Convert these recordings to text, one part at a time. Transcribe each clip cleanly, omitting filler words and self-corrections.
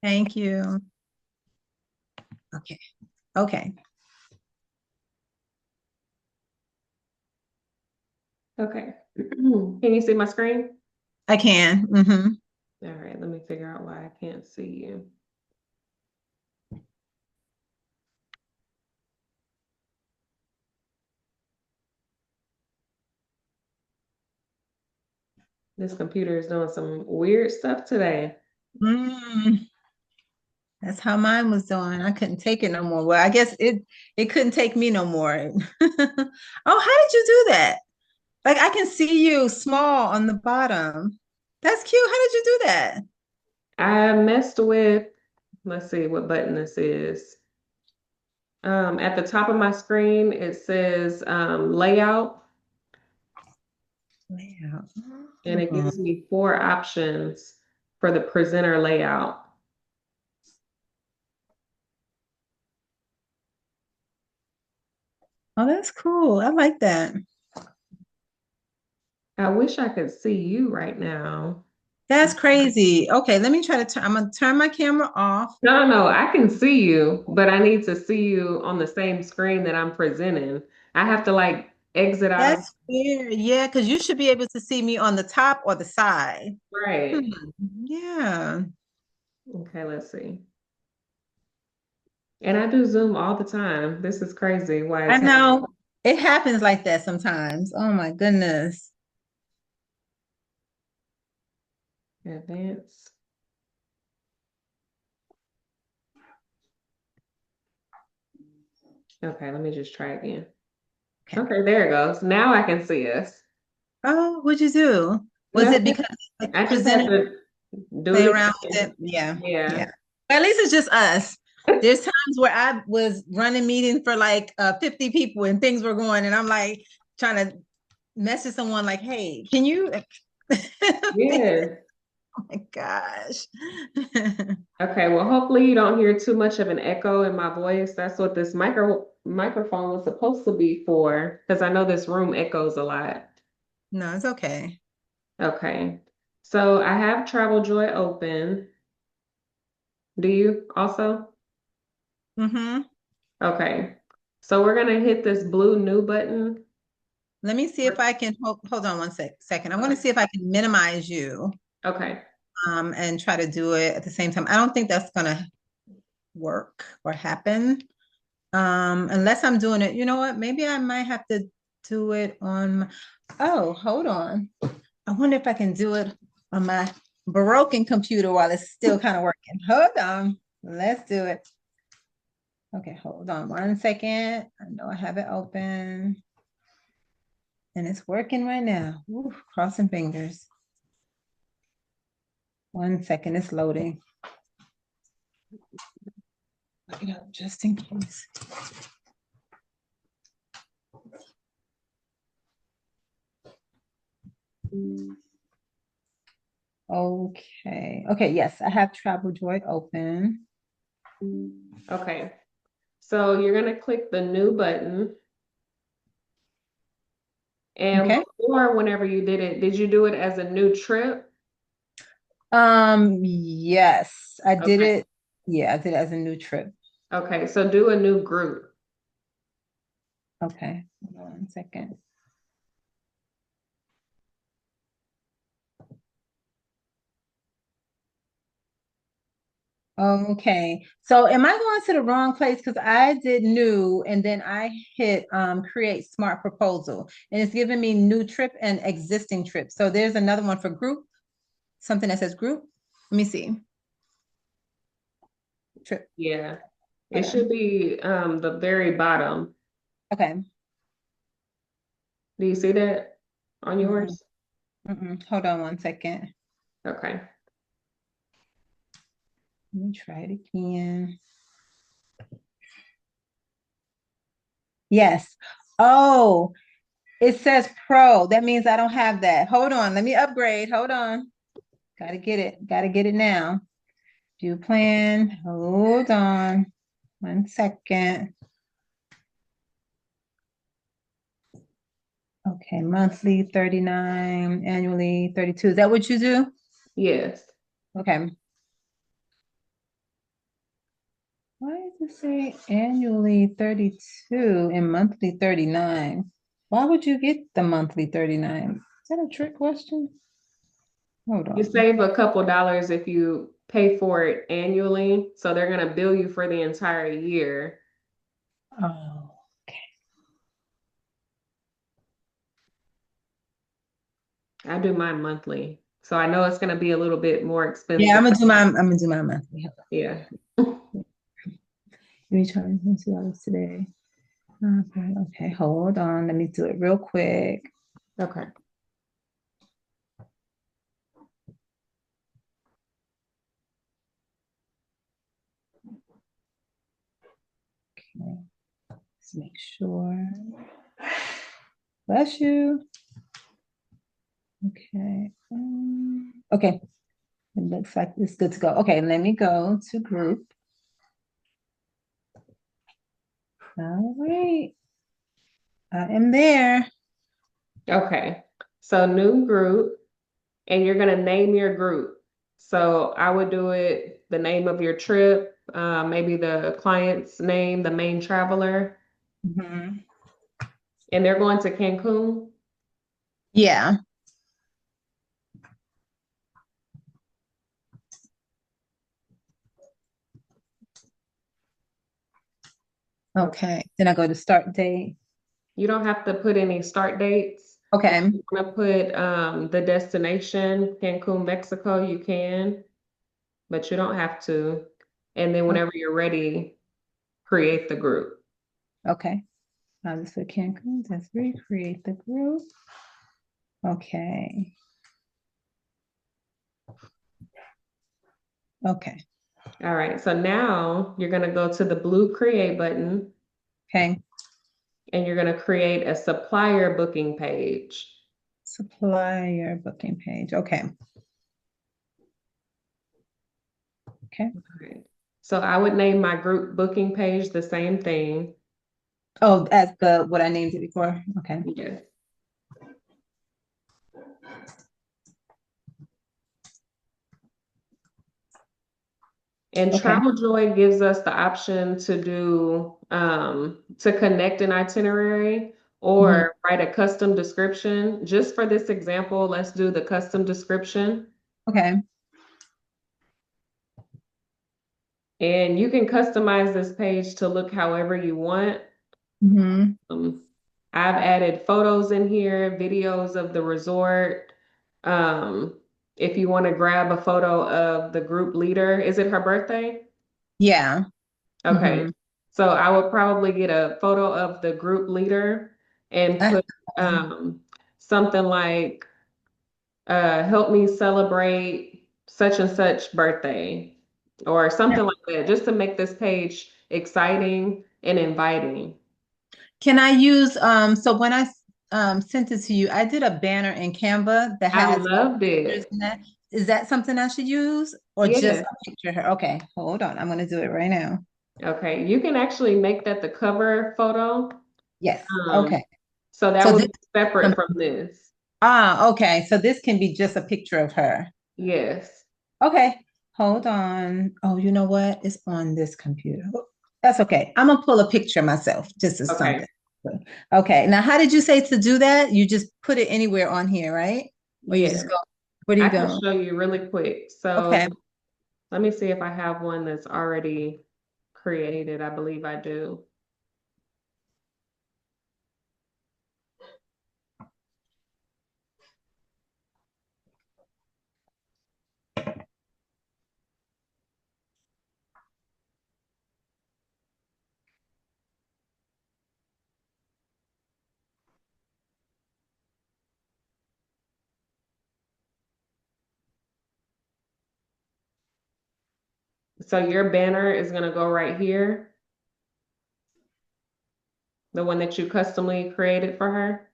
Thank you. Okay. Okay. Okay. Can you see my screen? I can. All right, let me figure out why I can't see you. This computer is doing some weird stuff today. Mm, that's how mine was doing. I couldn't take it no more. Well, I guess it couldn't take me no more. Oh, how did you do that? Like I can see you small on the bottom. That's cute. How did you do that? I messed with, let's see what button this is. At the top of my screen, it says layout, Layout. and it Oh, gives me four options for the presenter layout. oh, that's cool. I like that. I wish I could see you right now. That's crazy. Okay, let me try to turn. I'm gonna turn my camera off. No, no, I can see you, but I need to see you on the same screen that I'm presenting. I have to like exit out of, That's weird. Yeah, because you should be able to see me on the top or the side. Hmm. right. Yeah. Okay, let's see. And I do Zoom all the time. This is crazy why I it's happening. know it happens like that sometimes. Oh my goodness. Advance. Okay, let me just try again. Okay. Okay, there it goes. Now I can see us. Oh, what'd you do? Was it Nothing. because like the I just had presenter to do play it around with again. it? Yeah, Yeah. yeah. At least it's just us. There's times where I was running meetings for like 50 people and things were going, and I'm like trying to message someone like, "Hey, can you fix it?" Yes. Oh my gosh. Okay, well, hopefully you don't hear too much of an echo in my voice. That's what this microphone was supposed to be for, because I know this room echoes a lot. No, it's okay. Okay. So I have TravelJoy open. Do you also? Mm-hmm. Okay. So we're gonna hit this blue new button. Let me see if I can hold on one second. I want to Okay. see if I can minimize you Okay. and try to do it at the same time. I don't think that's gonna work or happen. Unless I'm doing it. You know what? Maybe I might have to do it on oh, hold on. I wonder if I can do it on my broken computer while it's still kind of working. Hold on. Let's do it. Okay, hold on one second. I know I have it open and it's working right now. Ooh, crossing fingers. One second, it's loading. Look it up just in case. Okay. Okay, yes, I have TravelJoy open. Okay. So you're gonna click the new button. And Okay. before, whenever you did it, did you do it as a new trip? Yes, I did Okay. it. Yeah, I did it as a new trip. Okay. So do a new group. Okay. Hold on one second. Okay. So am I going to the wrong place? Because I did new and then I hit create smart proposal and it's giving me new trip and existing trip. So there's another one for group, something that says group. Let me see. Trip. Yeah. It Hold should on. be the very bottom. Okay. Do you see that on Mm-mm, yours? hold on one second. Okay. Let me try it again. Yes. Oh, it says pro. That means I don't have that. Hold on. Let me upgrade. Hold on. Gotta get it. Gotta get it now. View plan. Hold on. One second. Okay, monthly 39, annually 32. Is that what you do? Yes. Okay. Let's say annually 32 and monthly 39. Why would you get the monthly 39? Is that a trick question? Hold You on. save a couple dollars if you pay for it annually. So they're going to bill you for the entire year. Oh, I do mine monthly. So I know it's going to be a little bit more yeah, expensive. I'm gonna do my monthly. Yeah. Recharge $2 today. Okay, okay, hold on. Let me do it real quick. Okay. Okay, let's make sure. Bless you. Okay. Okay. It looks like it's good to go. Okay, let me go to group. All right. I am there. Okay. So new group, and you're going to name your group. So I would do it the name of your trip, maybe the client's name, the main traveler, Mhm. and they're going to Cancun. Yeah. Okay. Then I go to start date. You don't have to put any start dates. If Okay. you want to put the destination, Cancun, Mexico, you can, but you don't have to. And then o- whenever you're ready, create the group. Okay. I'll just put Cancun. Let's recreate the group. Okay. Okay. All right. So now you're going to go to the blue create button Okay. and you're going to create a supplier booking page. Supplier booking page. Okay. Okay. All right. So I would name my group booking page the same thing. Oh, as the what I named it before. Okay. Yes. And Okay. TravelJoy gives us the option to do to connect an itinerary Mhm. or write a custom description. Just for this example, let's do the custom description. Okay. And you can customize this page to look however you want. Hmm. Um, I've added photos in here, videos of the resort. Um, if you want to grab a photo of the group leader, is it her birthday? Yeah. Okay. Hmm. So I would probably get a photo of the group leader and put um, something like, help me celebrate such and such birthday or something like that, just to make this page exciting and inviting. Can I use so when I sent it to you, I did a banner in Canva that I has loved pictures it. in that. Is that something I should use or just Yes. a picture of her? Okay, hold on. I'm gonna do it right now. Okay. You can actually make that the cover photo. Yes. Um, Okay. so that So would this be separate from this. okay. So this can be just a picture of her. Yes. Okay. Hold on. Oh, you know what? It's on this computer. That's okay. I'm gonna pull a picture myself just as Okay. something. Okay. Now, how did you say to do that? You just put it anywhere on here, right? Or you just Yes. go, where do I you can go? show you really quick. Okay. So let me see if I have one that's already created. I believe I do. So your banner is going to go right here, the one that you customly created for her.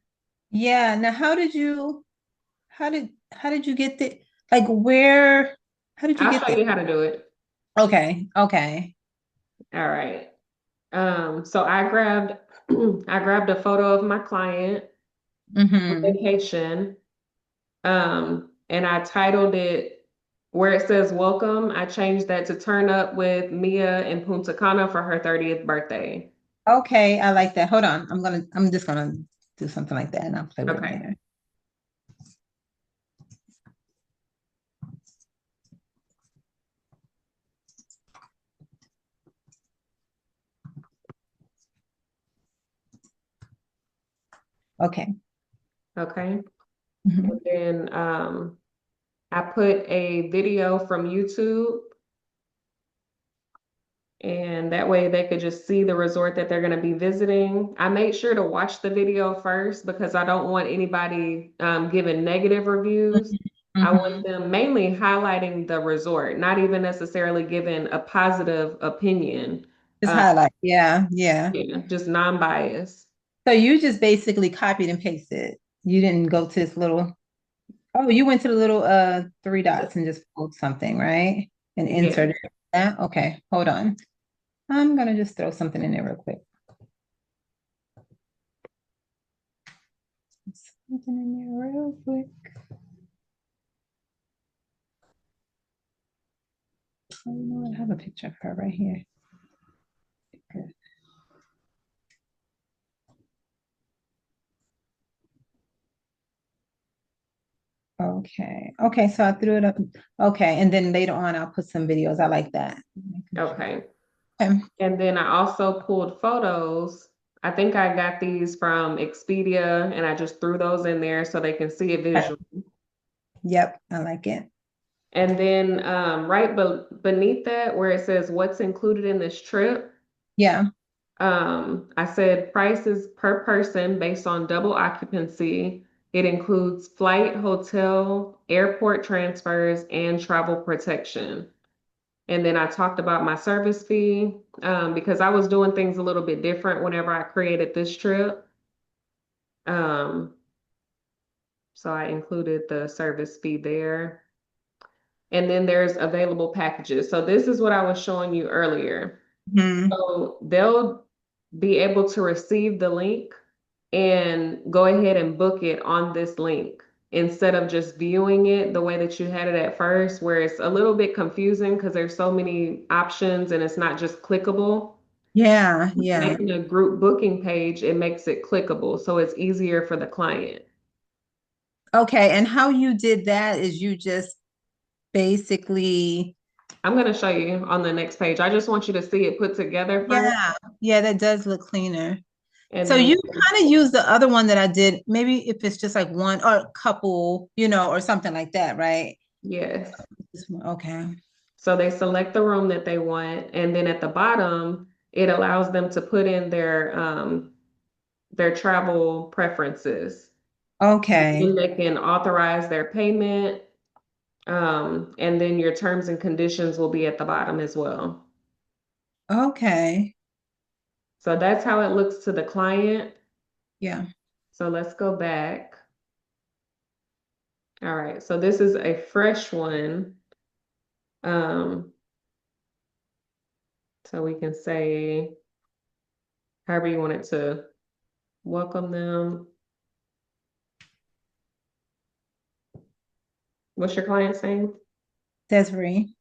Yeah. Now, how did you get the like where how did you I'll get show there? you how to do it. Okay. Okay. All right. So I grabbed I grabbed a photo of my client on Mm-hmm. vacation, and I titled it Where it says welcome, I changed that to turn up with Mia in Punta Cana for her 30th birthday. Okay, I like that. Hold on. I'm just gonna do something like that and I'll play with it Okay. later. Okay. Okay. And Mhm. then I put a video from YouTube, and that way they could just see the resort that they're going to be visiting. I made sure to watch the video first because I don't want anybody giving negative reviews. I want Mhm. them mainly highlighting the resort, not even necessarily giving a positive opinion. Just Uh, highlight. Yeah, yeah. yeah, just non-biased. So you just basically copied and pasted. You didn't go to this little, oh, you went to the little three dots and just pulled something, right? And Yeah. inserted that. Okay, hold on. I'm gonna just throw something in there real quick. Something in there real quick. Oh, you know what? I have a picture of her right here. Good. Okay. Okay, so I threw it up. Okay, and then later on I'll put some videos. I like that. Making sure. Okay. Okay. And then I also pulled photos. I think I got these from Expedia and I just threw those in there so they can see it Okay. visually. Yep, I like it. And then right beneath that, where it says what's included in this trip, Yeah. I said prices per person based on double occupancy. It includes flight, hotel, airport transfers, and travel protection. And then I talked about my service fee because I was doing things a little bit different whenever I created this trip. Um, so I included the service fee there. And then there's available packages. So this is what I was showing you earlier. Mhm. So they'll be able to receive the link and go ahead and book it on this link instead of just viewing it the way that you had it at first, where it's a little bit confusing because there's so many options and it's not just clickable. Yeah, yeah. Making a group booking page, it makes it clickable, so it's easier for the client. Okay, and how you did that is you just basically, I'm going to show you on the next page. I just want you to see it put together first, yeah, yeah, that does look cleaner. and So then, you kind of use the other one that I did, maybe if it's just like one or a couple, or something like that, right? yes. Okay. So they select the room that they want, and then at the bottom, it allows them to put in their travel preferences. Okay. Then they can authorize their payment, and then your terms and conditions will be at the bottom as well. Okay. So that's how it looks to the client. Yeah. So let's go back. All right, so this is a fresh one. Um, so we can say however you want it to welcome them. What's your client's name? Desiree.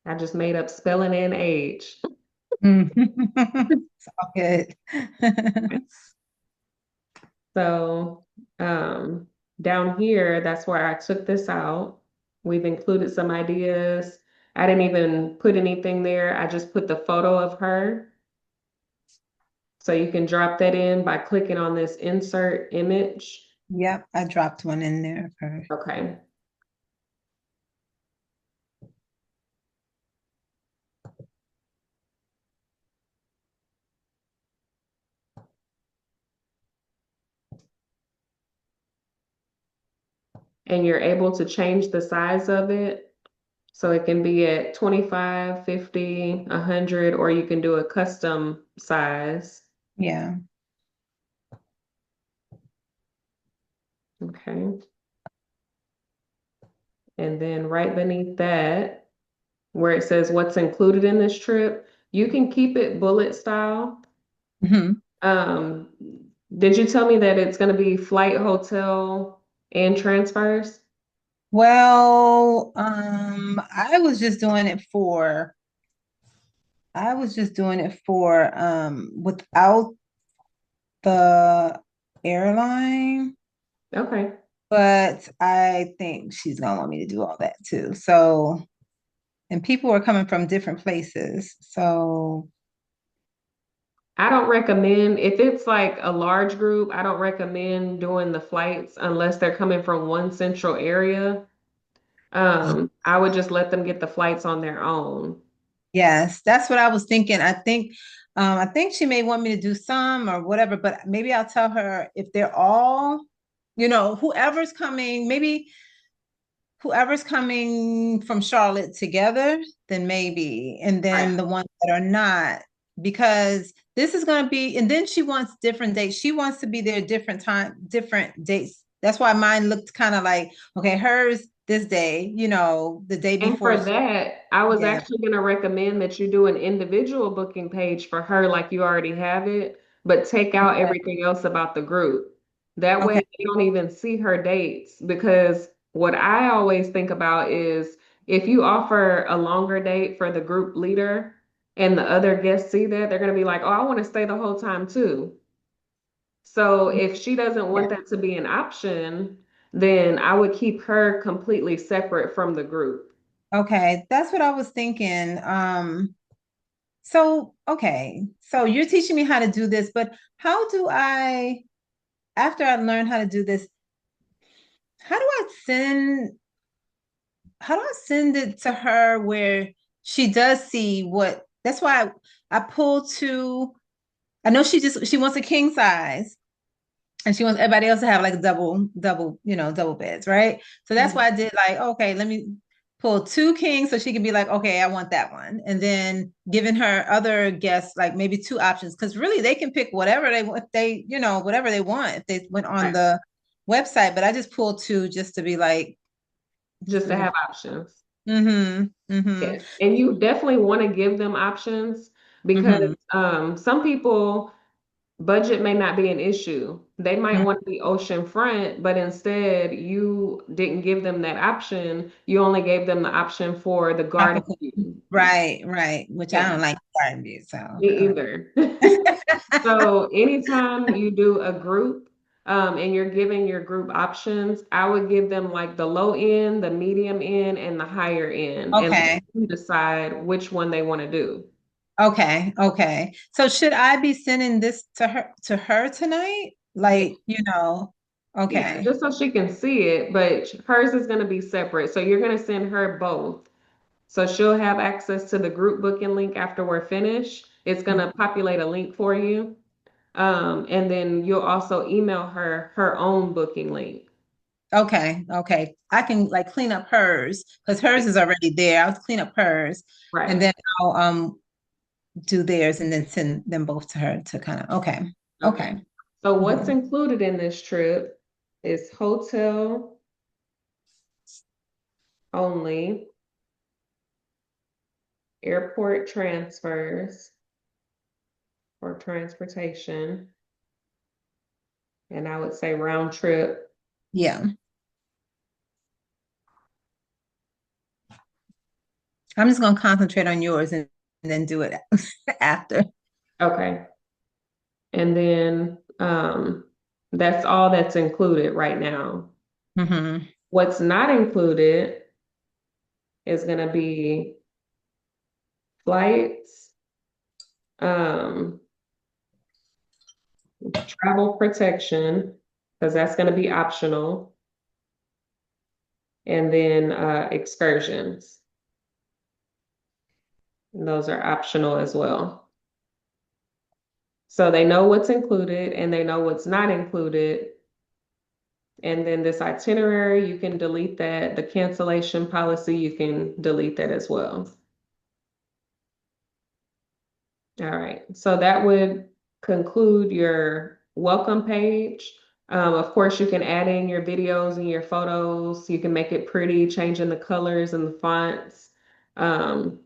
I just made up spelling and age. Mm. It's all good. So down here, that's where I took this out. We've included some ideas. I didn't even put anything there. I just put the photo of her. So you can drop that in by clicking on this insert image. Yep, I dropped one in there for her. Okay. And you're able to change the size of it. So it can be at 25, 50, 100, or you can do a custom size. Yeah. Okay. And then right beneath that, where it says what's included in this trip. You can keep it bullet style. Hmm. Um, did you tell me that it's going to be flight, hotel, and transfers? Well, I was just doing it for without the airline, Okay. but I think she's gonna want me to do all that too. So, and people are coming from different places. So, I don't recommend, if it's like a large group, I don't recommend doing the flights unless they're coming from one central area. I would just let them get the flights on their own. yes, that's what I was thinking. I think she may want me to do some or whatever, but maybe I'll tell her if they're all, whoever's coming, maybe whoever's coming from Charlotte together, then maybe, and Right. then the ones that are not, because this is going to be, and then she wants different dates. She wants to be there different time, different dates. That's why mine looked kind of like, okay, hers this day, the day And before. for that, I was Yeah. actually going to recommend that you do an individual booking page for her like you already have it, but take out Okay. everything else about the group. That way Okay. they don't even see her dates because what I always think about is if you offer a longer date for the group leader and the other guests see that, they're going to be like, "Oh, I want to stay the whole time too." So if she doesn't Yeah. want that to be an option, then I would keep her completely separate from the group. Okay. That's what I was thinking. So, okay. So you're teaching me how to do this, but how do I, after I learn how to do this, how do I send how do I send it to her where she does see what that's why I pulled to I know she wants a king size and she wants everybody else to have like double, double beds, right? So that's why I did like, okay, let me pull two kings so she can be like, okay, I want that one. And then giving her other guests like maybe two options because really they can pick whatever they want, whatever they want if they went on Right. the website. But I just pulled two just to be like, Just to mm-hmm, have options. mm-hmm. Yes. And you definitely want to give them options because Mm-hmm. some people budget may not be an issue. They might want to be ocean front, but instead you didn't give them that option. You only gave them the option for the garden Tropical. view. Right, right. Which I Yeah, don't like garden view, so me either. So anytime you do a group, and you're giving your group options, I would give them like the low end, the medium end, and the higher end, and let okay, them decide which one they want to do. okay. So should I be sending this to her tonight? Yeah. Like, Yeah, okay, just so she can see it, but hers is going to be separate. So you're going to send her both. So she'll have access to the group booking link after we're finished. It's going to populate a link for you. And then you'll also email her her own booking link. okay. I can like clean up hers because hers is already there. I'll clean up hers and Right. then I'll do theirs and then send them both to her to kind of Okay. okay. So what's Mhm. included in this trip is hotel only, airport transfers or transportation, and I would say round trip. Yeah. I'm just gonna concentrate on yours and then do it after. Okay. And then that's all that's included right now. Hmm. What's not included is going to be flights, um, travel protection, because that's going to be optional, and then excursions. And those are optional as well. So they know what's included and they know what's not included. And then this itinerary, you can delete that. The cancellation policy, you can delete that as well. All right, so that would conclude your welcome page. Of course, you can add in your videos and your photos. You can make it pretty, changing the colors and the fonts. Um,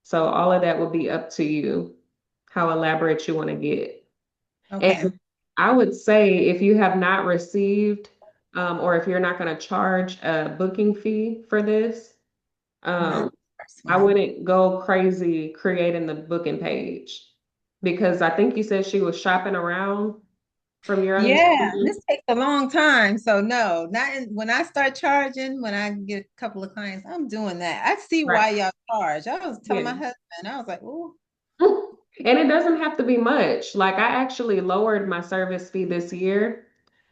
so all of that would be up to you, how elaborate you want to get. And Okay. I would say if you have not received, or if you're not going to charge a booking fee for this, Not um, the first I one. wouldn't go crazy creating the booking page because I think you said she was shopping around from your Yeah, understanding. this takes a long time. So no, when I start charging, when I get a couple of clients, I'm doing that. I see Right. why y'all charge. I was telling my Yeah. husband, I was like, "Ooh, And it doesn't have to be much. Like I actually lowered my service fee this year,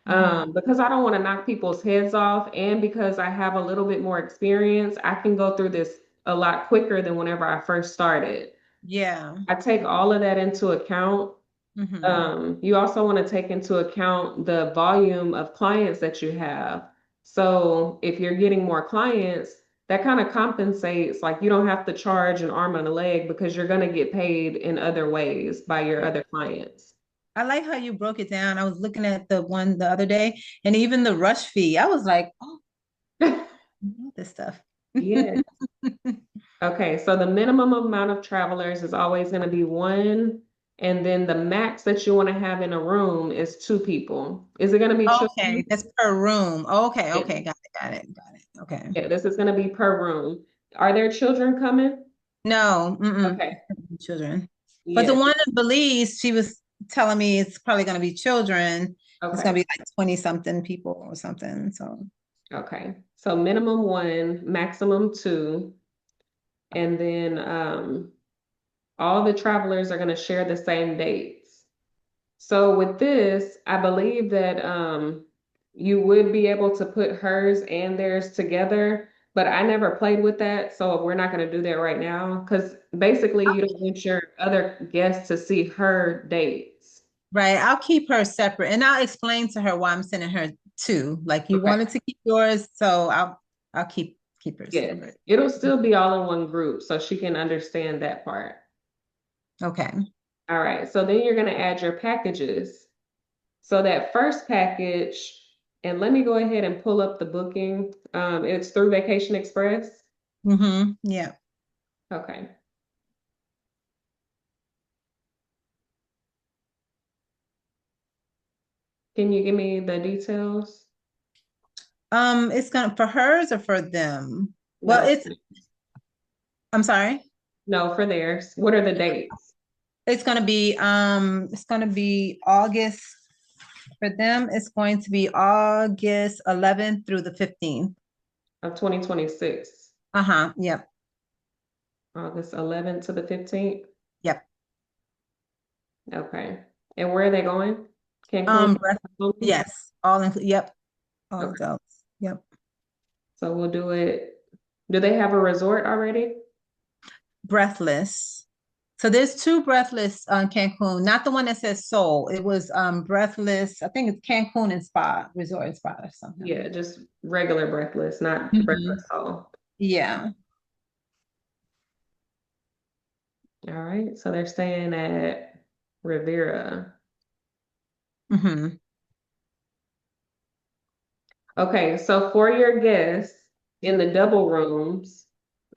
hmm because I don't want to knock people's heads off, and because I have a little bit more experience, I can go through this a lot quicker than whenever I first started. yeah." I take all of that into account. hmm You also want to take into account the volume of clients that you have. So if you're getting more clients, that kind of compensates. Like you don't have to charge an arm and a leg because you're going to get paid in other ways by your other clients. I like how you broke it down. I was looking at the one the other day, and even the rush fee. I was like, "Oh, I know this stuff." Yeah. Okay. So the minimum amount of travelers is always going to be one. And then the max that you want to have in a room is two people. Is it going to be children? Okay, that's per room. Okay, Yeah. okay, got it. Okay. Yeah, this is going to be per room. Are there children coming? No, Okay. children. But the Yeah. one in Belize, she was telling me it's probably going to be children. It's going Okay. to be like 20 something people or something. So, Okay. So minimum one, maximum two, and then all the travelers are going to share the same dates. So with this, I believe that you would be able to put hers and theirs together, but I never played with that, so we're not going to do that right now because basically you don't want your other guests to see her dates. right, I'll keep her separate and I'll explain to her why I'm sending her two. Like you Okay. wanted to keep yours, so I'll keep her Yes. separate. It'll still be all in one group, so she can understand that part. Okay. All right, so then you're going to add your packages. So that first package, and let me go ahead and pull up the booking. It's through Vacation Express. Yeah. Okay. Can you give me the details? It's gonna for hers or for them? Well, No, I'm sorry. no, for theirs. What are the dates It's gonna be August for them. It's going to be August 11th through the 15th. of 2026? Uh-huh. Yep. August 11th to the 15th? Yep. Okay. And where are they going? Cancun? Breath, Okay. yes. Yep. All adults. Yep. So we'll do it. Do they have a resort already? Breathless. So there's two Breathless on Cancun, not the one that says Soul. It was Breathless. I think it's Cancun and Spa, Resort and Spa or something. Yeah, just regular breathless, not breathless Mhm. soul. Yeah. All right. So they're staying at Riviera. hmm Okay, so for your guests in the double rooms,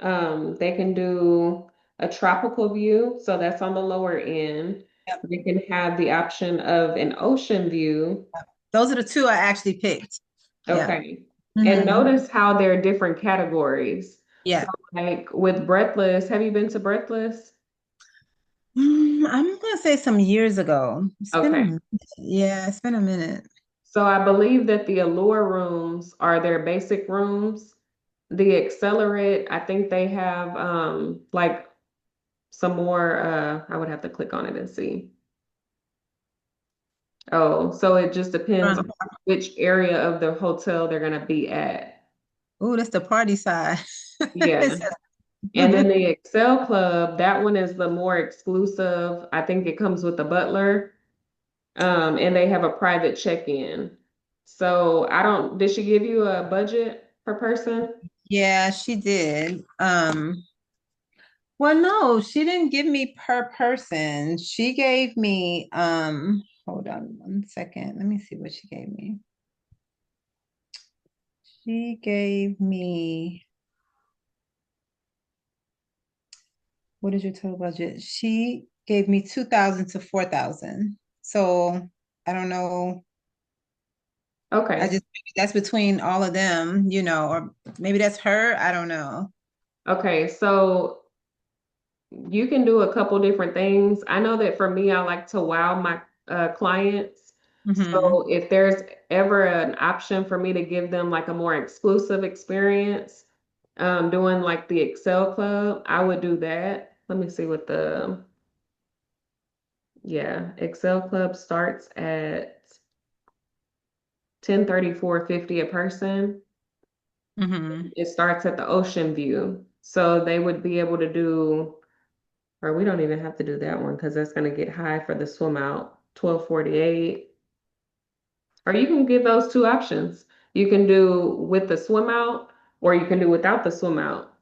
they can do a tropical view, so that's on the lower end. Yep. They can have the option of an ocean view. Those are the two I actually picked. Yeah. Okay. And hmm notice how they're different categories. So Yeah. like with Breathless, have you been to Breathless? I'm gonna say some years ago. It's been a Okay. minute. Yeah, it's been a minute. So I believe that the Allure rooms are their basic rooms. The Accelerate, I think they have like some more I would have to click on it and see. Oh, so it just depends on which area of the hotel they're gonna be at. Oh, that's the party side. Yeah. And then the Excel Club, that one is the more exclusive. I think it comes with the butler. And they have a private check-in. So I don't, did she give you a budget per person? Yeah, she did. Well, no, she didn't give me per person. She gave me, hold on one second. Let me see what she gave me. She gave me, What is your total budget? She gave me 2,000 to 4,000. So I don't know. I Okay. just that's between all of them, or maybe that's her. I don't know. Okay. So you can do a couple different things. I know that for me, I like to wow my clients. Mm-hmm. So if there's ever an option for me to give them like a more exclusive experience, doing like the Excel Club, I would do that. Let me see what yeah, Excel Club starts at 1034.50 a person. Mm-hmm. It starts at the ocean view. So they would be able to do, or we don't even have to do that one because that's going to get high for the swim out, 1248. Or you can give those two options. You can do with the swim out or you can do without the swim out.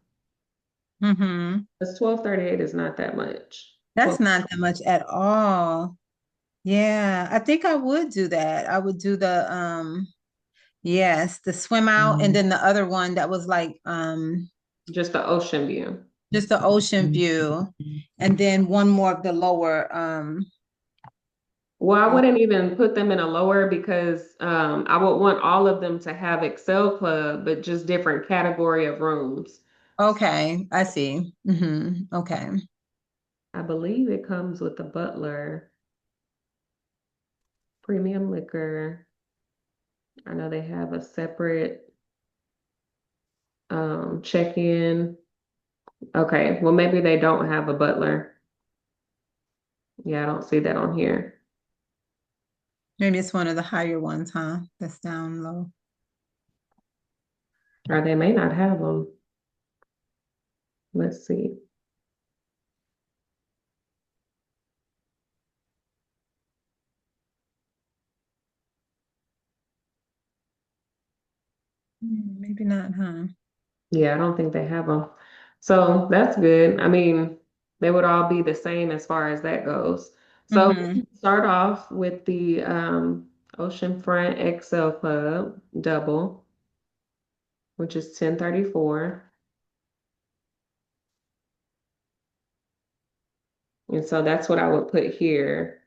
Mm-hmm. Because 1238 is not that much. That's 12, not that much at all. Yeah, I think I would do that. I would do the yes, the swim out and then the other one that was like just the ocean view. just the ocean view and then one more of the lower Well, I wouldn't even put them in a lower because I would want all of them to have Excel Club, but just different category of rooms. okay, I see. Okay. I believe it comes with the butler, premium liquor. I know they have a separate check-in. Okay, well maybe they don't have a butler. Yeah, I don't see that on here. Maybe it's one of the higher ones, huh? That's down low. Or they may not have them. Let's see. Maybe not, huh? Yeah, I don't think they have them. So that's good. I mean, they would all be the same as far as that goes. So Mm-hmm. start off with the Oceanfront XL Club double, which is 1034. And so that's what I would put here.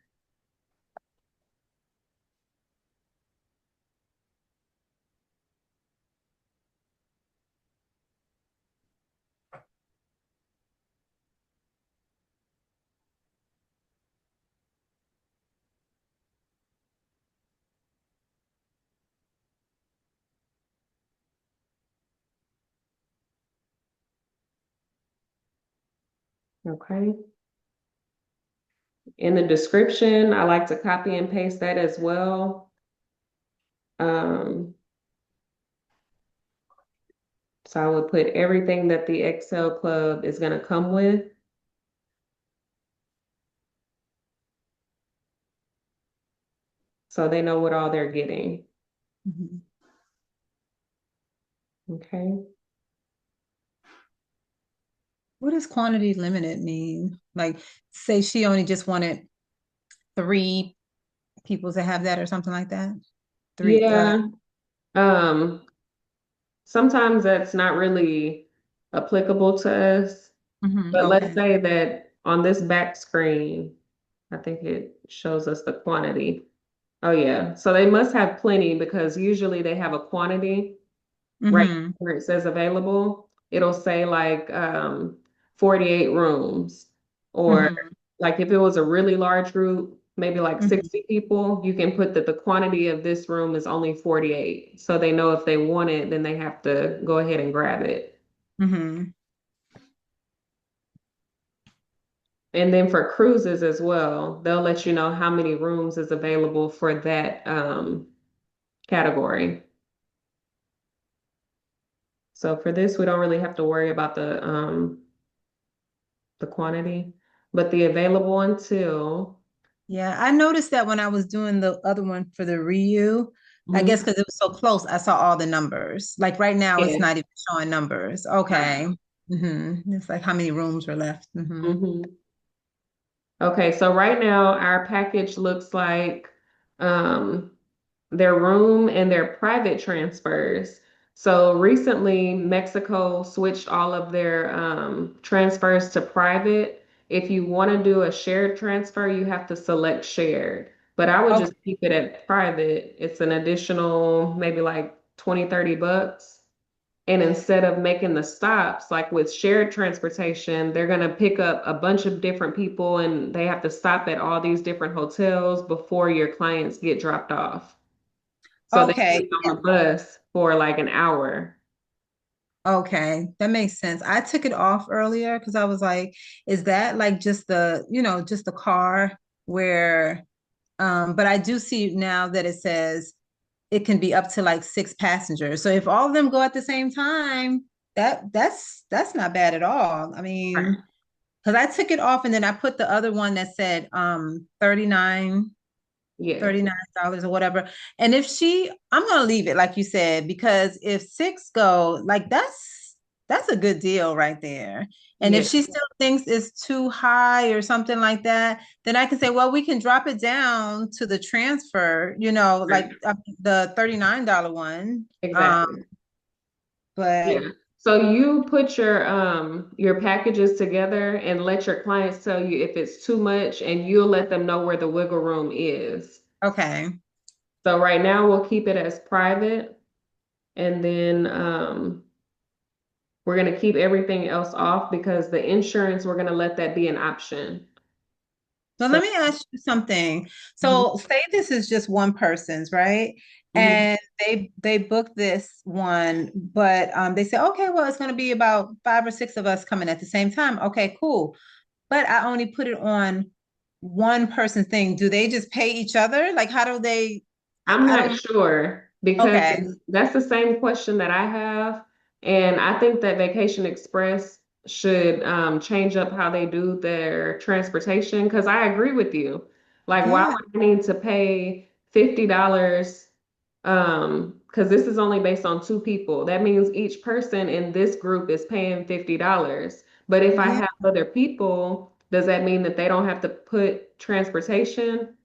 Okay. In the description, I like to copy and paste that as well. Um, so I would put everything that the Excel Club is going to come with. So they know what all they're getting. Mm-hmm. Okay. What does quantity limited mean? Like, say she only just wanted three people to have that or something like that. Three. Yeah. Um, Sometimes that's not really applicable to us. But let's Okay. say that on this back screen, I think it shows us the quantity. Oh yeah. So they must have plenty because usually they have a quantity right Mm-hmm. where it says available. It'll say like 48 rooms. Or Mm-hmm. like if it was a really large group, maybe like Mm-hmm. 60 people, you can put that the quantity of this room is only 48. So they know if they want it, then they have to go ahead and grab it. Mm-hmm. And then for cruises as well, they'll let you know how many rooms is available for that category. So for this, we don't really have to worry about the quantity, but the available until. Yeah, I noticed that when I was doing the other one for the Ryu, I guess Mhm. because it was so close, I saw all the numbers. Like right now, it's Yeah. not even showing numbers. Right. Okay. It's like how many rooms were left. Mhm. Okay, so right now our package looks like um, their room and their private transfers. So recently, Mexico switched all of their transfers to private. If you want to do a shared transfer, you have to select shared. But I would Okay. just keep it at private. It's an additional maybe like 20, $30. And instead of making the stops, like with shared transportation, they're going to pick up a bunch of different people and they have to stop at all these different hotels before your clients get dropped off. So they Okay. get on the bus for like an hour. Okay. That makes sense. I took it off earlier because I was like, is that like just just the car where but I do see now that it says it can be up to like six passengers. So if all of them go at the same time, that's not bad at all. I Right. mean, because I took it off and then I put the other one that said 39 Yeah. $39 or whatever. And if I'm gonna leave it like you said, because if six go, like that's a good deal right there. And if Yeah. she still thinks it's too high or something like that, then I can say, well, we can drop it down to the transfer, Right. like the $39 one. Exactly. But Yeah. So you put your packages together and let your clients tell you if it's too much and you'll let them know where the wiggle room is. okay. So right now we'll keep it as private and then we're going to keep everything else off because the insurance, we're going to let that be an option. So So let me ask you something. mhm, So say this is just one person's, right? mhm. And they booked this one, but they say, okay, well, it's going to be about five or six of us coming at the same time. Okay, cool. But I only put it on one person thing. Do they just pay each other? Like, how do they? I'm I not don't. sure because Okay. that's the same question that I have. And I think that Vacation Express should change up how they do their transportation because I agree with you. Like, why Yeah. would I need to pay $50? Because this is only based on two people. That means each person in this group is paying $50. But if I Yeah. have other people, does that mean that they don't have to put transportation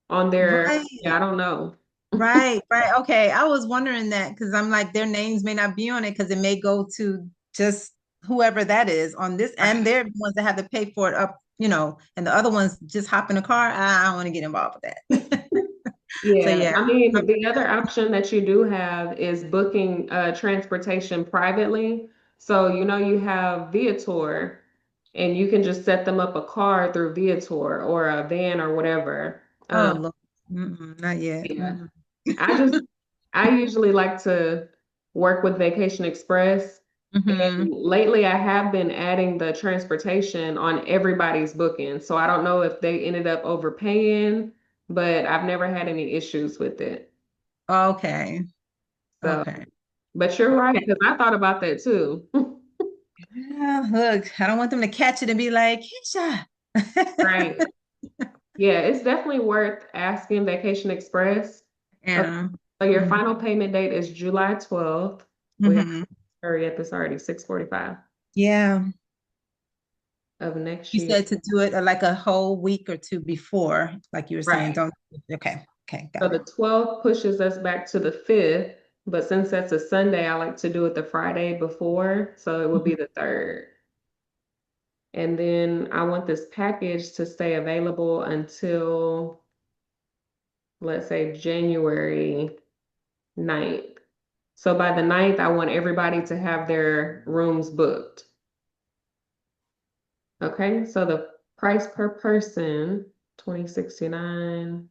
on their, yeah, I Right. don't know. Right, right. Okay. I was wondering that because I'm like, their names may not be on it because it may go to just whoever that is on this, and Right. they're the ones that have to pay for it up, and the other ones just hop in the car. I don't want to get involved with that. So Yeah, yeah. I mean, the other option that you do have is booking transportation privately. So, you have Viator and you can just set them up a car through Viator or a van or whatever. Oh, Um, look. Mm-mm, not yet. yeah. Mm-mm. I just, I usually like to work with Vacation Express. And Hmm. lately I have been adding the transportation on everybody's booking. So I don't know if they ended up overpaying, but I've never had any issues with it. Okay. So, Okay. but you're right, Okay. because I thought about that too. Yeah, look, I don't want them to catch it and be like, Keisha. Right. Yeah, it's definitely worth asking Vacation Express. Okay. Yeah. So your Hmm. final payment date is July 12th. We have to Hmm. hurry up. It's already 6:45 Yeah. of next You year. said to do it like a whole week or two before, like you were saying, Right. don't. Okay, okay, So got the it. 12th pushes us back to the 5th, but since that's a Sunday, I like to do it the Friday before, so it will be Mhm. the 3rd. And then I want this package to stay available until, let's say, January 9th. So by the 9th, I want everybody to have their rooms booked. Okay, so the price per person, 2069,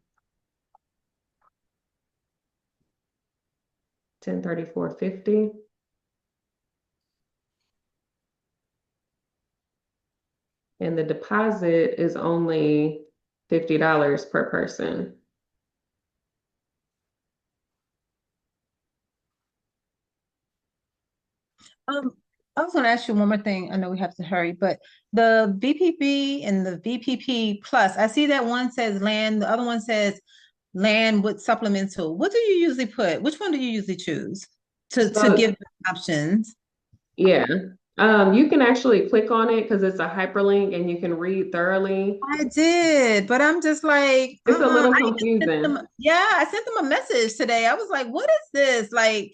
1034.50. And the deposit is only $50 per person. Um, I was going to ask you one more thing. I know we have to hurry, but the VPP and the VPP plus, I see that one says land, the other one says land with supplemental. What do you usually put? Which one do you usually choose to So give options? yeah, you can actually click on it because it's a hyperlink and you can read thoroughly. I did, but I'm just like, It's a little I even sent confusing. them, yeah, I sent them a message today. I was like, what is this? Like,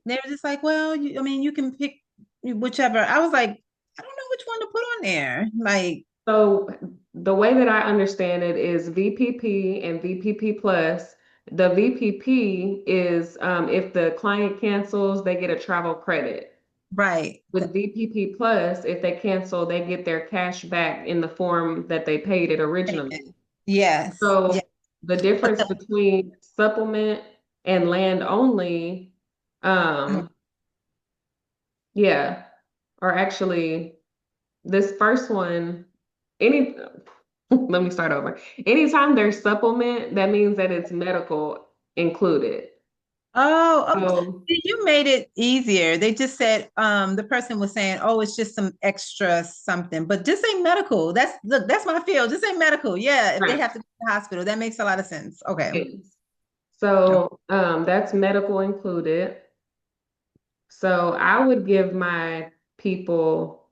They were just like, well, I mean, you can pick whichever. I was like, I don't know which one to put on there. Like, So the way that I understand it is VPP and VPP plus. The VPP is if the client cancels, they get a travel credit. right. With VPP plus, if they cancel, they get their cash back in the form that they paid it originally. Yes. Yeah. So the But difference between supplement and land only, um, yeah, or actually this first one, any let me start over. Anytime there's supplement, that means that it's medical included. So you made it easier. They just said, the person was saying, oh, it's just some extra something, but just say medical. Look, that's my field. Just say medical. Yeah, if they right. have to go to the hospital, that makes a lot of sense. Okay. Yes. So that's medical included. So I would give my people,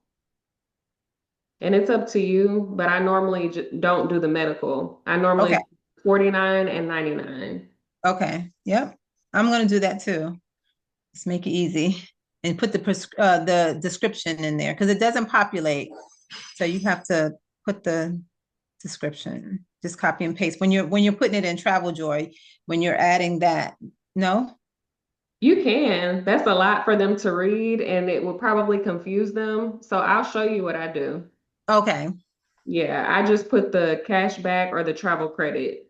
and it's up to you, but I normally don't do the medical. I normally Okay. do 49 and 99. Okay. Yep. I'm gonna do that too. Let's make it easy and put the description in there because it doesn't populate. So you have to put the description. Just copy and paste when you're putting it in TravelJoy, when you're adding that. No? You can. That's a lot for them to read and it will probably confuse them. So I'll show you what I do. Okay. Yeah, I just put the cash back or the travel credit.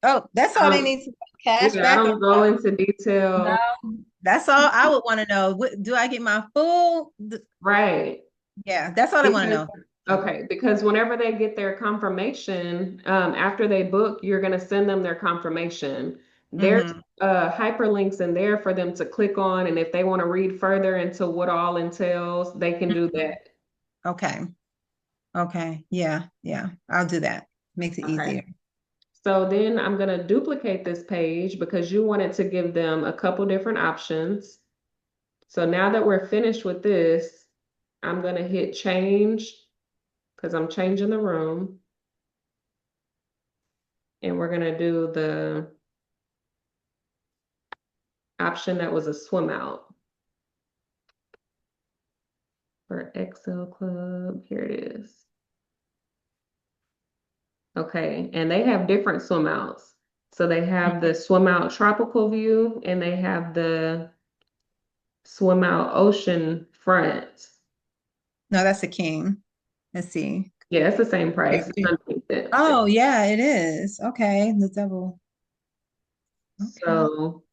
Oh, that's I all they don't, need to cash yeah, I back or don't go into detail. no. That's all I would want to know. Do I get my full? Right. Yeah, that's all I want to Because know. okay, because whenever they get their confirmation, after they book, you're gonna send them their confirmation. There's Mm-hmm. hyperlinks in there for them to click on, and if they want to read further into what all entails, they can do that. Okay. Okay. Yeah. Yeah. I'll do that. Makes it Okay. easier. So then I'm gonna duplicate this page because you wanted to give them a couple different options. So now that we're finished with this, I'm gonna hit change because I'm changing the room. And we're gonna do the option that was a swim out for Excel Club. Here it is. Okay, and they have different swim outs. So they have the swim out tropical view and they have the swim out ocean front. No, that's a king. Let's see. Yeah, it's the same Here, price. It's here. underneath it. Oh, yeah, it is. Okay. The double. Okay. So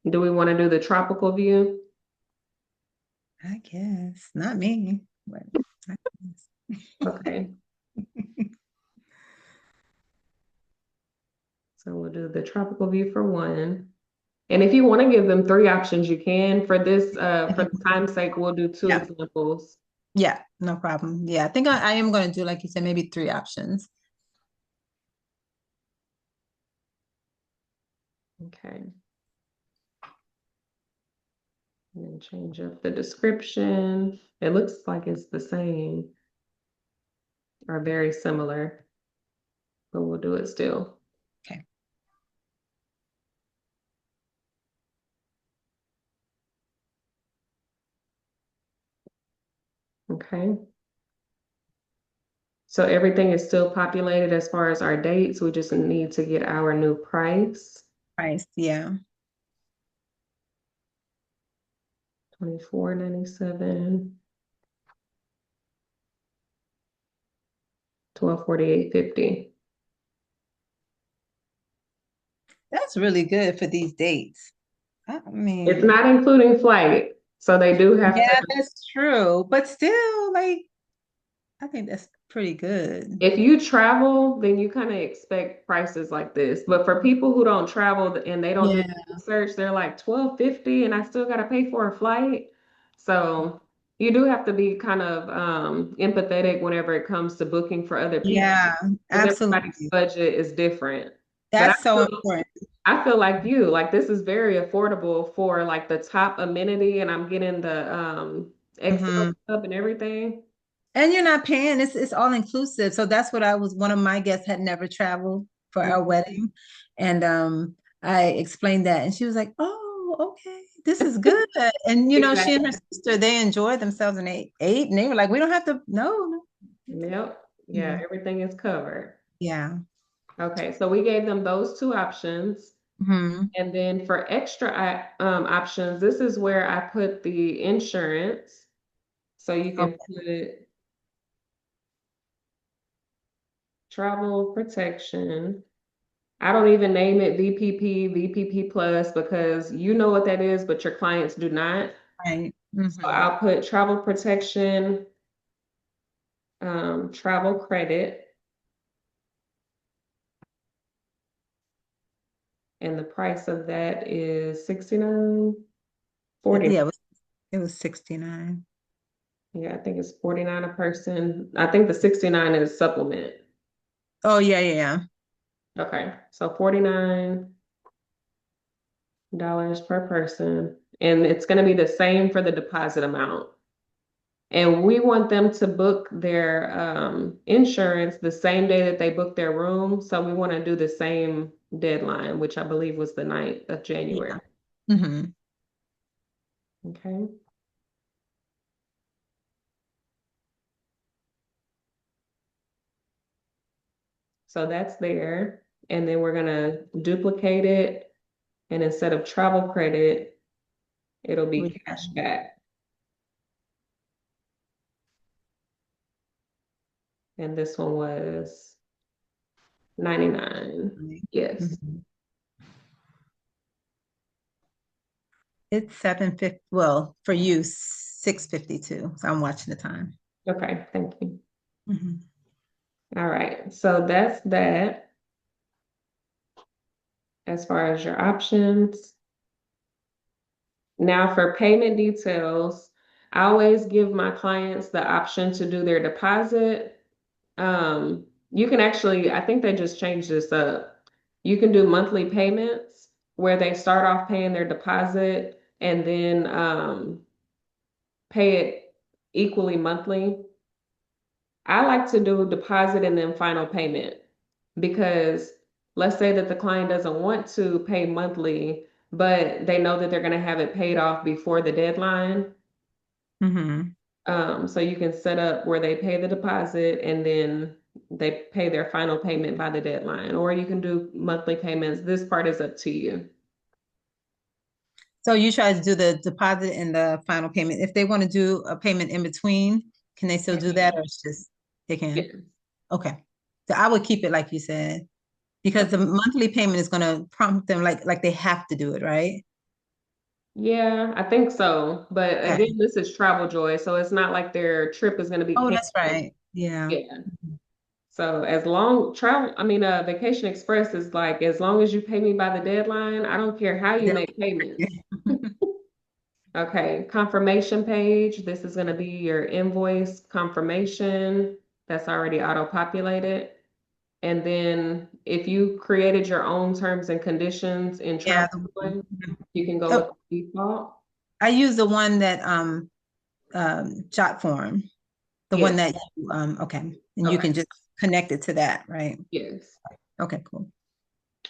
do we want to do the tropical view? I guess. Not me, but I guess. Okay, so we'll do the tropical view for one. And if you want to give them three options, you can. For this, for the time's sake, we'll do two Yeah. examples. Yeah, no problem. Yeah, I think I am going to do, like you said, maybe three options. Okay. And then change up the description. It looks like it's the same or very similar, but we'll do it still. Okay. Okay. So everything is still populated as far as our dates. We just need to get our new price. Price, yeah. 24.97, 1248.50. That's really good for these dates. I It's mean, not including flight, so they do have to. yeah, that's true. But still, like, I think that's pretty good. If you travel, then you kind of expect prices like this. But for people who don't travel and they don't do Yeah. research, they're like 12.50 and I still got to pay for a flight. So you do have to be kind of empathetic whenever it comes to booking for other people Yeah, because everybody's absolutely. budget is different. But That's so important. I feel like you, like this is very affordable for like the top amenity and I'm getting the Excel Hmm. Club and everything. And you're not paying, it's all inclusive. So that's what I was, one of my guests had never traveled for our Mhm. wedding. And I explained that and she was like, "Oh, okay. this is good. And she and her Exactly. sister, they enjoyed themselves and they ate and they were like, we don't have to, no. Yep. Yeah, Yeah. everything is covered. Yeah. Okay, so we gave them those two options. Hmm. And then for extra options, this is where I put the insurance. So you can Okay. put travel protection. I don't even name it VPP, VPP plus because you know what that is, but your clients do not. Right. So Hmm. I'll put travel protection, travel credit, and the price of that is 69.40. Yeah, it was 69. Yeah, I think it's 49 a person. I think the 69 is supplement. Oh, yeah, yeah, yeah. Okay, so $49 per person, and it's going to be the same for the deposit amount. And we want them to book their insurance the same day that they book their room. So we want to do the same deadline, which I believe was the 9th of Yeah. January. Hmm. Okay. So that's there. And then we're going to duplicate it. And instead of travel credit, it'll be cash back. And this one was 99. Yes. Mhm. It's 7:50. Well, for you, 6:52. So I'm watching the time. Okay. Thank you. Hmm. All right. So that's that as far as your options. Now for payment details, I always give my clients the option to do their deposit. You can actually, I think they just changed this up. You can do monthly payments where they start off paying their deposit and then pay it equally monthly. I like to do deposit and then final payment because let's say that the client doesn't want to pay monthly, but they know that they're going to have it paid off before the deadline. Hmm. So you can set up where they pay the deposit and then they pay their final payment by the deadline, or you can do monthly payments. This part is up to you. So you try to do the deposit and the final payment. If they want to do a payment in between, can they still do that, or it's just they can? Yeah. Okay. So I would keep it like you said, because the monthly payment is going to prompt them like they have to do it, right? Yeah, I think so. But Okay. again, this is TravelJoy, so it's not like their trip is going to be Oh, that's canceled. right. Yeah. Yeah. So as long travel, I mean, Vacation Express is like as long as you pay me by the deadline, I don't care how you They'll make keep payments. it. Okay, confirmation page. This is going to be your invoice confirmation that's already auto-populated. And then if you created your own terms and conditions in Yeah. TravelJoy, you can go with Oh, the default. I use the one that jot form, the one Yes. that you okay, and you Okay. can just connect it to that, right? Yes. Okay, cool.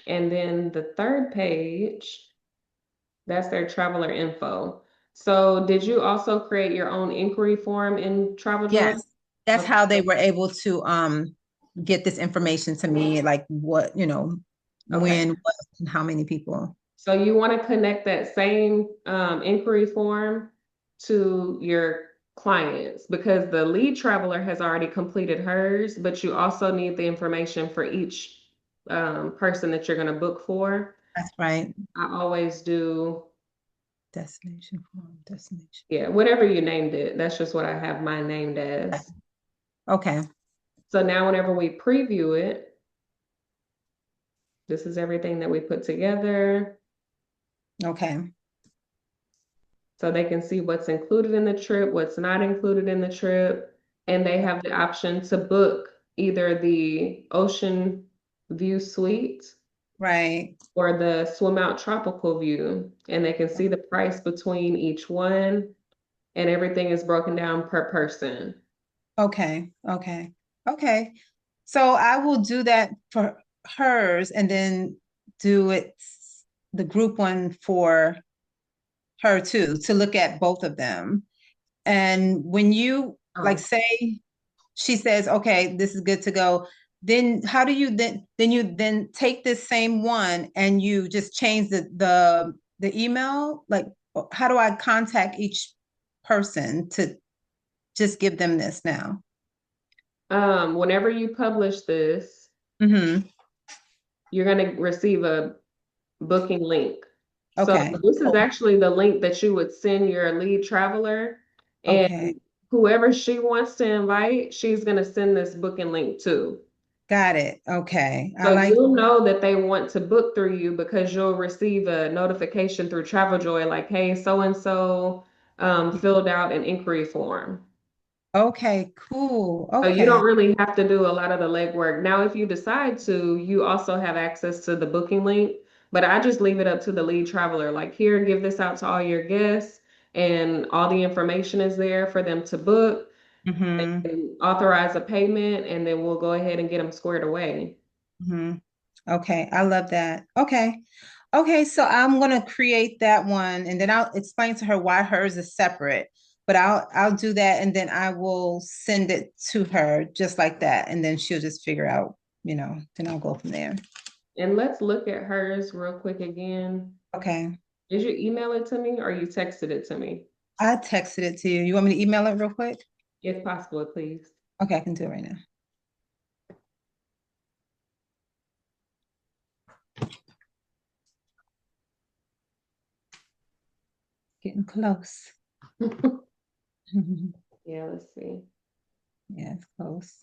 And then the third page, that's their traveler info. So did you also create your own inquiry form in TravelJoy? Yes, that's Okay. how they were able to get this information to me, like what, Okay. when, what, and how many people. So you want to connect that same inquiry form to your clients because the lead traveler has already completed hers, but you also need the information for each person that you're going to book for. That's right. I always do, Destination form, destination. yeah, whatever you named it. That's just what I have mine named as. Okay. So now whenever we preview it, this is everything that we put together. Okay. So they can see what's included in the trip, what's not included in the trip, and they have the option to book either the ocean view suite Right. or the swim out tropical view, and they can see the price between each one, and everything is broken down per person. Okay. Okay. Okay. So I will do that for hers and then do it the group one for her too, to look at both of them. And when you like Oh. say she says, okay, this is good to go, then how do you then you then take this same one and you just change the email? Like how do I contact each person to just give them this now? Whenever you publish this, Mm-hmm. you're going to receive a booking link. So Okay. this is Cool. actually the link that you would send your lead traveler, and Okay. whoever she wants to invite, she's going to send this booking link to. Got it. Okay. I So like, you'll know that they want to book through you because you'll receive a notification through TravelJoy like, hey, so and so filled out an inquiry form. okay, cool. So you Okay. don't really have to do a lot of the legwork. Now, if you decide to, you also have access to the booking link, but I just leave it up to the lead traveler. Like, here, give this out to all your guests, and all the information is there for them to book Mm-hmm. and authorize a payment, and then we'll go ahead and get them squared away. Mm-hmm. Okay. I love that. Okay. Okay, so I'm gonna create that one and then I'll explain to her why hers is separate. But I'll do that and then I will send it to her just like that. And then she'll just figure out, then I'll go from there. And let's look at hers real quick again. Okay. Did you email it to me or you texted it to me? I texted it to you. You want me to email it real quick? If possible, please. Okay, I can do it right now. Getting close. Yeah, let's see. Yeah, it's close.